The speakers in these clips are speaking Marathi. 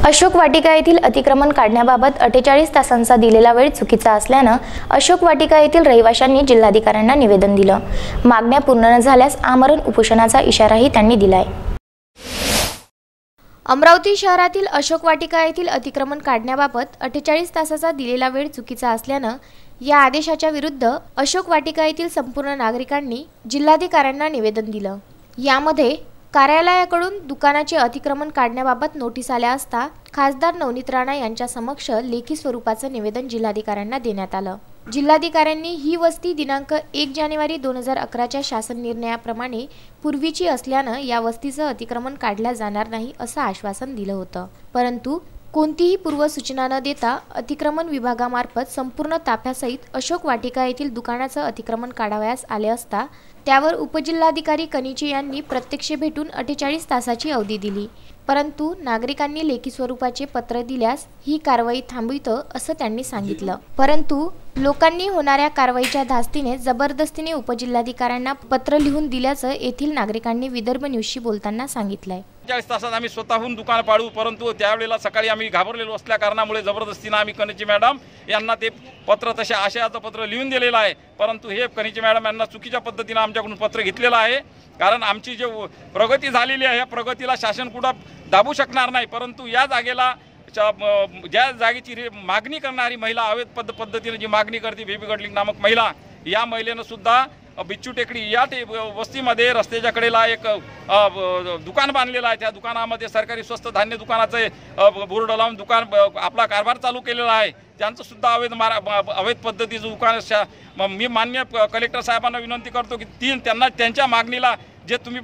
अशोक वाटिका येथील अतिक्रमण काढण्याबाबत 48 तासांचा दिलेला वेळ चुकीचा असल्याने अशोक वाटिका येथील रहिवाशांनी जिल्हाधिकाऱ्यांना निवेदन दिलं। मागण्या पूर्ण न झाल्यास आमरण उपोषणाचा इशाराही त्यांनी दिलाय। अमरावती शहरातील अशोक वाटिका येथील अतिक्रमण काढण्याबाबत 48 तासाचा दिलेला वेळ चुकीचा असल्याने या आदेशाच्या विरुद्ध अशोक वाटिका येथील संपूर्ण नागरिकांनी जिल्हाधिकाऱ्यांना निवेदन दिलं। यामध्ये कार्यालयाकडून दुकानाचे अतिक्रमण काढण्याबाबत नोटीस आल्या असता खासदार नवनीत राणा यांच्या समक्ष लेखी स्वरूपाचं निवेदन जिल्हाधिकाऱ्यांना देण्यात आलं। जिल्हाधिकाऱ्यांनी ही वस्ती दिनांक 1 जानेवारी 2011च्या शासन निर्णयाप्रमाणे पूर्वीची असल्याने या वस्तीचं अतिक्रमण काढलं जाणार नाही असं आश्वासन दिलं होतं, परंतु कोणतीही पूर्वसूचना न देता अतिक्रमण विभागामार्फत संपूर्ण ताफ्यासहित अशोक वाटिका येथील दुकानाचं अतिक्रमण काढावयास आले असता त्यावर उपजिल्हाधिकारी कनिचे यांनी प्रत्यक्ष भेटून 48 तासाची अवधी दिली, परंतु नागरिकांनी लेखी स्वरूपाचे पत्र दिल्यास ही कारवाई थांबवितो असं त्यांनी सांगितलं। परंतु लोकांनी होणाऱ्या कारवाईच्या धास्तीने जबरदस्तीने उपजिल्हाधिकाऱ्यांना पत्र लिहून दिल्याचं येथील नागरिकांनी विदर्भ न्यूजशी बोलताना सांगितलंय। 40 तासात आम्ही स्वतःहून दुकान पाडू, परंतु त्यावेळेला सकाळी आम्ही घाबरलेलो असल्या कारणामुळे जबरदस्तीने आम्ही कनिचे मॅडम यांना ते पत्र तसे आशयाचं पत्र लिहून दिलेलं आहे, परंतु हे कनिचे मॅडम यांना चुकीच्या पद्धतीने आमच्याकडून पत्र घेतलेलं आहे। कारण आमची जे प्रगती झालेली आहे या प्रगतीला शासन कुठं दाबू शकणार नाही, परंतु या जागेला ज्या जागेची मागणी करणारी महिला अवैध पद्धतीने जी मागणी करते बेबी गडलिंग नामक महिला, या महिलेनं सुद्धा बिच्चू टेकडी या वस्तीमध्ये रस्त्याच्या कडेला एक दुकान बांधलेलं आहे। त्या दुकानामध्ये सरकारी स्वस्त धान्य दुकानाचं बोर्ड लावून दुकान आपला कारभार चालू केलेला आहे। त्यांचं सुद्धा अवैध पद्धतीचं दुकान मी मान्य कलेक्टर साहेबांना विनंती करतो की त्यांना त्यांच्या मागणीला जे तुम्ही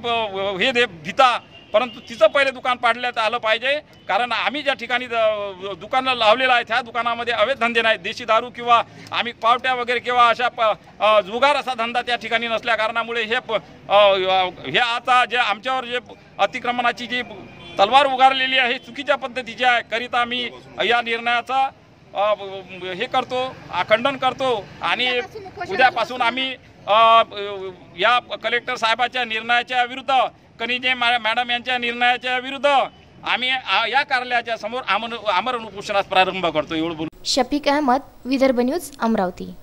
हे भीता, परंतु तिचं पहिले दुकान पाडण्यात आलं पाहिजे। कारण आम्ही ज्या ठिकाणी दुकानं लावलेलं आहे त्या दुकानामध्ये अवैध धंदे नाहीत, देशी दारू किंवा आम्ही पावट्या वगैरे किंवा अशा जुगार असा धंदा त्या ठिकाणी नसल्या कारणामुळे हे आता जे आमच्यावर जे अतिक्रमणाची जी तलवार उगारलेली आहे चुकीच्या पद्धतीची आहे, करिता मी या निर्णयाचा हे करतो, खंडन करतो आणि उद्यापासून आम्ही या कलेक्टर साहेबाच्या निर्णयाच्या विरुद्ध, कनिजे मॅडम यांच्या निर्णयाच्या विरुद्ध आम्ही या कार्यालयाच्या समोर आमरण उपोषणास प्रारंभ करतो। एवढं बोलू। शफीक अहमद, विदर्भ न्यूज, अमरावती।